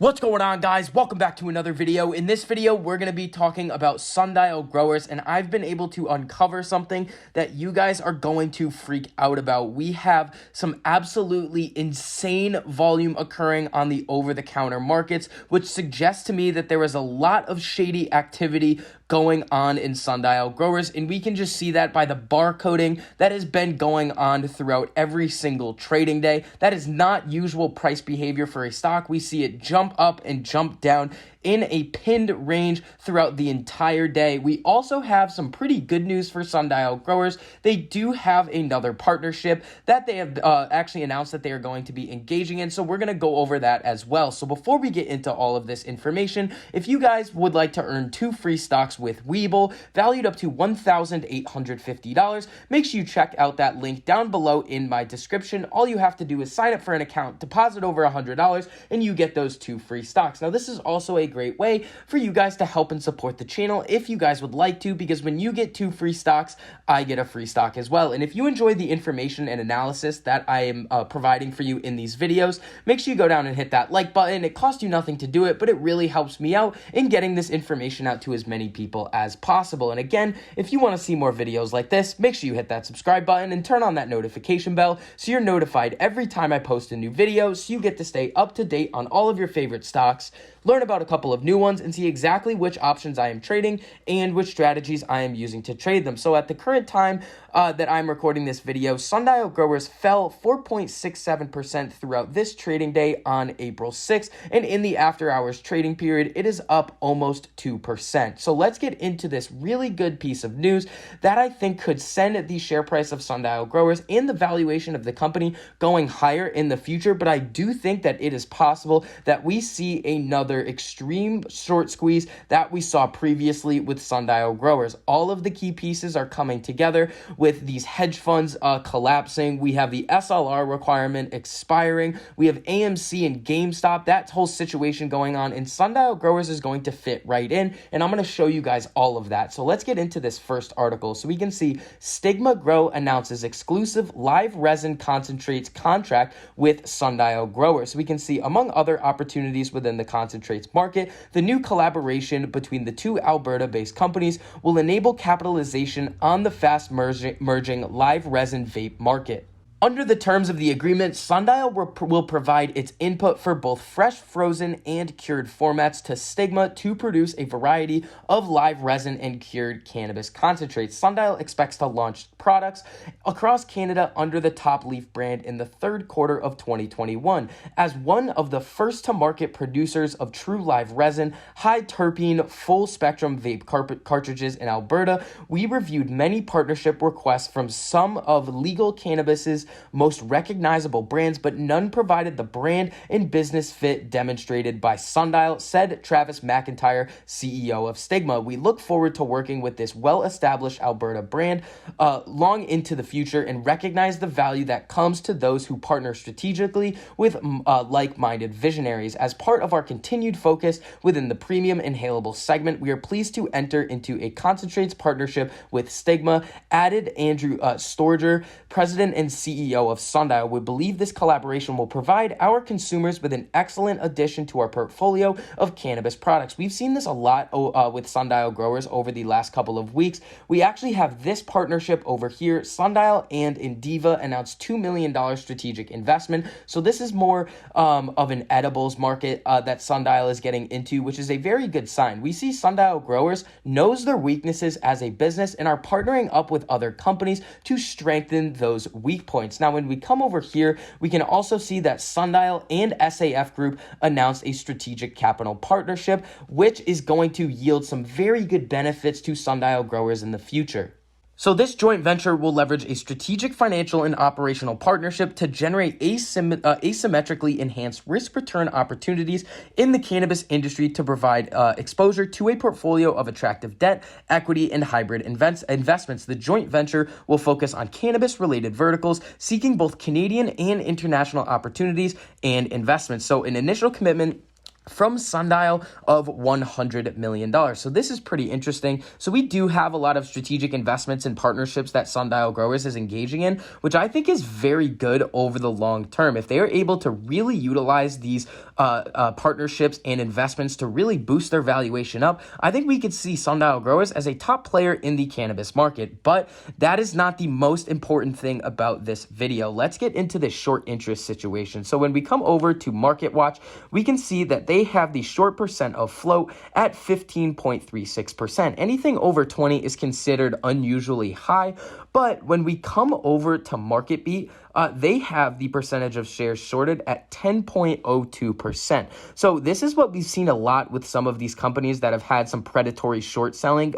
What's going on, guys? Welcome back to another video. In this video, we're going to be talking about Sundial growers, and I've been able to uncover something that you guys are going to freak out about. We have some absolutely insane volume occurring on the over-the-counter markets, which suggests to me that there is a lot of shady activity going on in Sundial growers, and we can just see that by the barcoding that has been going on throughout every single trading day. That is not usual price behavior for a stock. We see it jump up and jump down in a pinned range throughout the entire day. We also have some pretty good news for Sundial growers. They do have another partnership that they have actually announced that they are going to be engaging in, so we're going to go over that as well. So before we get into all of this information, if you guys would like to earn 2 free stocks with Webull, valued up to $1,850, make sure you check out that link down below in my description. All you have to do is sign up for an account, deposit over $100, and you get those 2 free stocks. Now, this is also a great way for you guys to help and support the channel if you guys would like to, because when you get 2 free stocks, I get a free stock as well. And if you enjoy the information and analysis that I am providing for you in these videos, make sure you go down and hit that like button. It costs you nothing to do it, but it really helps me out in getting this information out to as many people as possible. And again, if you want to see more videos like this, make sure you hit that subscribe button and turn on that notification bell so you're notified every time I post a new video, so you get to stay up to date on all of your favorite stocks, learn about a couple of new ones, and see exactly which options I am trading and which strategies I am using to trade them. So at the current time that I'm recording this video, Sundial growers fell 4.67% throughout this trading day on April 6th, and in the after hours trading period, it is up almost 2%. So let's get into this really good piece of news that I think could send the share price of Sundial growers and the valuation of the company going higher in the future, but I do think that it is possible that we see another extreme short squeeze that we saw previously with Sundial growers. All of the key pieces are coming together with these hedge funds collapsing. We have the SLR requirement expiring. We have AMC and GameStop, that whole situation going on, and Sundial growers is going to fit right in, and I'm going to show you guys all of that. So let's get into this first article. So we can see Stigma Grow announces exclusive live resin concentrates contract with Sundial growers. So we can see, among other opportunities within the concentrates market, the new collaboration between the 2 Alberta-based companies will enable capitalization on the fast merging live resin vape market. Under the terms of the agreement, Sundial will provide its input for both fresh, frozen, and cured formats to Stigma to produce a variety of live resin and cured cannabis concentrates. Sundial expects to launch products across Canada under the Top Leaf brand in the 3rd quarter of 2021. As one of the first-to-market producers of true live resin, high-terpene, full-spectrum vape cartridges in Alberta, we reviewed many partnership requests from some of legal cannabis's most recognizable brands, but none provided the brand and business fit demonstrated by Sundial, said Travis McIntyre, CEO of Stigma. We look forward to working with this well-established Alberta brand long into the future and recognize the value that comes to those who partner strategically with like-minded visionaries. As part of our continued focus within the premium inhalable segment, we are pleased to enter into a concentrates partnership with Stigma, added Andrew Storger, president and CEO of Sundial. We believe this collaboration will provide our consumers with an excellent addition to our portfolio of cannabis products. We've seen this a lot with Sundial growers over the last couple of weeks. We actually have this partnership over here. Sundial and Indiva announced $2 million strategic investment. So this is more of an edibles market that Sundial is getting into, which is a very good sign. We see Sundial growers knows their weaknesses as a business and are partnering up with other companies to strengthen those weak points. Now, when we come over here, we can also see that Sundial and SAF Group announced a strategic capital partnership, which is going to yield some very good benefits to Sundial growers in the future. So this joint venture will leverage a strategic financial and operational partnership to generate asymmetrically enhanced risk-return opportunities in the cannabis industry to provide exposure to a portfolio of attractive debt, equity, and hybrid investments. The joint venture will focus on cannabis-related verticals, seeking both Canadian and international opportunities and investments. So an initial commitment from Sundial of $100 million. So this is pretty interesting. So we do have a lot of strategic investments and partnerships that Sundial Growers is engaging in, which I think is very good over the long term. If they are able to really utilize these partnerships and investments to really boost their valuation up, I think we could see Sundial Growers as a top player in the cannabis market. But that is not the most important thing about this video. Let's get into the short interest situation. So when we come over to Market Watch, we can see that they have the short percent of float at 15.36%. Anything over 20 is considered unusually high, but when we come over to MarketBeat, they have the percentage of shares shorted at 10.02%. So this is what we've seen a lot with some of these companies that have had some predatory short selling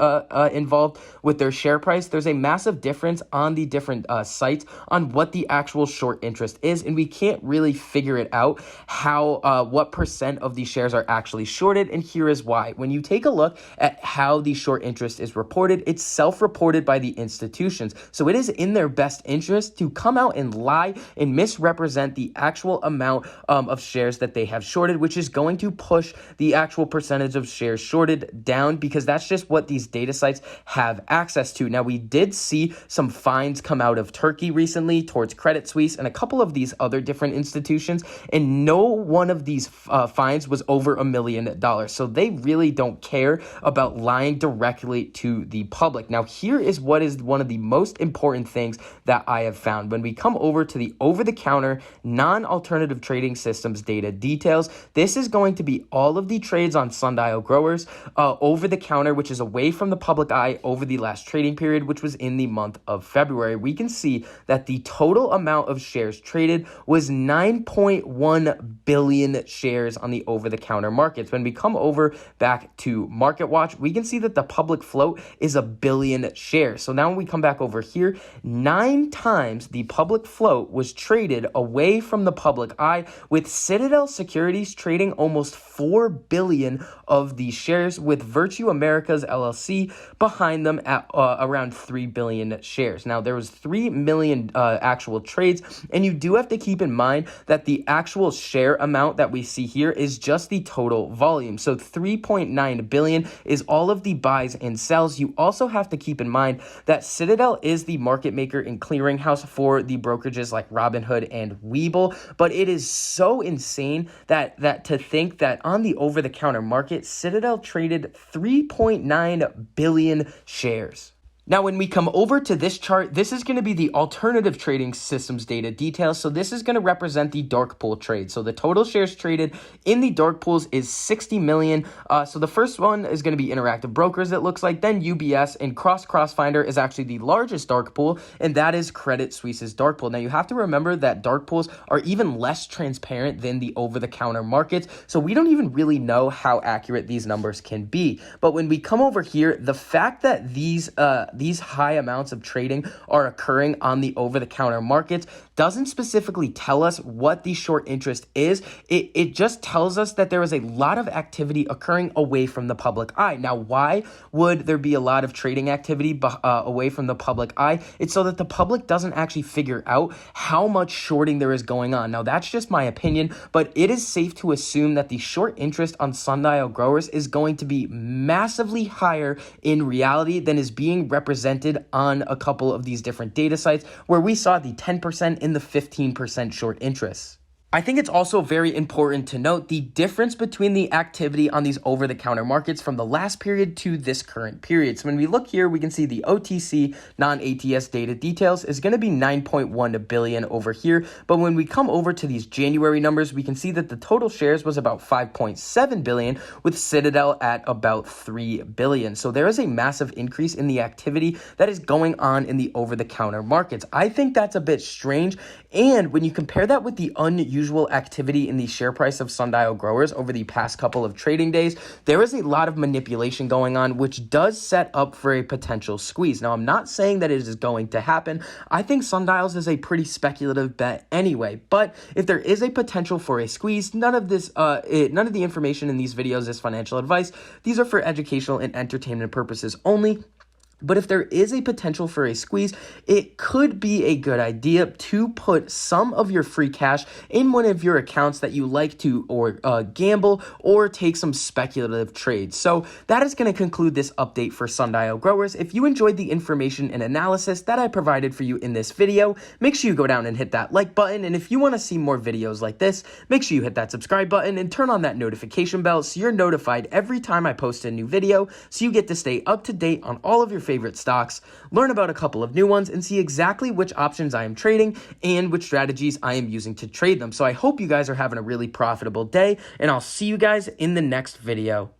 involved with their share price. There's a massive difference on the different sites on what the actual short interest is, and we can't really figure it out how what percent of these shares are actually shorted, and here is why. When you take a look at how the short interest is reported, it's self-reported by the institutions. So it is in their best interest to come out and lie and misrepresent the actual amount of shares that they have shorted, which is going to push the actual percentage of shares shorted down, because that's just what these data sites have access to. Now, we did see some fines come out of Turkey recently towards Credit Suisse and a couple of these other different institutions, and no one of these fines was over $1 million. So they really don't care about lying directly to the public. Now, here is what is one of the most important things that I have found. When we come over to the over-the-counter non-alternative trading systems data details, this is going to be all of the trades on Sundial Growers over-the-counter, which is away from the public eye over the last trading period, which was in the month of February. We can see that the total amount of shares traded was 9.1 billion shares on the over-the-counter markets. When we come over back to Market Watch, we can see that the public float is 1 billion shares. So now when we come back over here, 9 times the public float was traded away from the public eye, with Citadel Securities trading almost 4 billion of these shares, with Virtue Americas LLC behind them at around 3 billion shares. Now, there was 3 million actual trades, and you do have to keep in mind that the actual share amount that we see here is just the total volume. So 3.9 billion is all of the buys and sells. You also have to keep in mind that Citadel is the market maker and clearinghouse for the brokerages like Robinhood and Webull, but it is so insane that to think that on the over-the-counter market, Citadel traded 3.9 billion shares. Now, when we come over to this chart, this is going to be the alternative trading systems data details. So this is going to represent the dark pool trade. So the total shares traded in the dark pools is 60 million. So the first one is going to be Interactive Brokers, it looks like. Then UBS, and Crossfinder is actually the largest dark pool, and that is Credit Suisse's dark pool. Now, you have to remember that dark pools are even less transparent than the over-the-counter markets. So we don't even really know how accurate these numbers can be. But when we come over here, the fact that these high amounts of trading are occurring on the over-the-counter markets doesn't specifically tell us what the short interest is. It just tells us that there is a lot of activity occurring away from the public eye. Now, why would there be a lot of trading activity away from the public eye? It's so that the public doesn't actually figure out how much shorting there is going on. Now, that's just my opinion, but it is safe to assume that the short interest on Sundial Growers is going to be massively higher in reality than is being represented on a couple of these different data sites, where we saw the 10% and the 15% short interest. I think it's also very important to note the difference between the activity on these over-the-counter markets from the last period to this current period. So when we look here, we can see the OTC non-ATS data details is going to be 9.1 billion over here. But when we come over to these January numbers, we can see that the total shares was about 5.7 billion, with Citadel at about 3 billion. So there is a massive increase in the activity that is going on in the over-the-counter markets. I think that's a bit strange. And when you compare that with the unusual activity in the share price of Sundial Growers over the past couple of trading days, there is a lot of manipulation going on, which does set up for a potential squeeze. Now, I'm not saying that it is going to happen. I think Sundial's is a pretty speculative bet anyway, but if there is a potential for a squeeze, none of the information in these videos is financial advice. These are for educational and entertainment purposes only. But if there is a potential for a squeeze, it could be a good idea to put some of your free cash in one of your accounts that you like to gamble or take some speculative trades. So that is going to conclude this update for Sundial growers. If you enjoyed the information and analysis that I provided for you in this video, make sure you go down and hit that like button. And if you want to see more videos like this, make sure you hit that subscribe button and turn on that notification bell so you're notified every time I post a new video, so you get to stay up to date on all of your favorite stocks, learn about a couple of new ones, and see exactly which options I am trading and which strategies I am using to trade them. So I hope you guys are having a really profitable day, and I'll see you guys in the next video.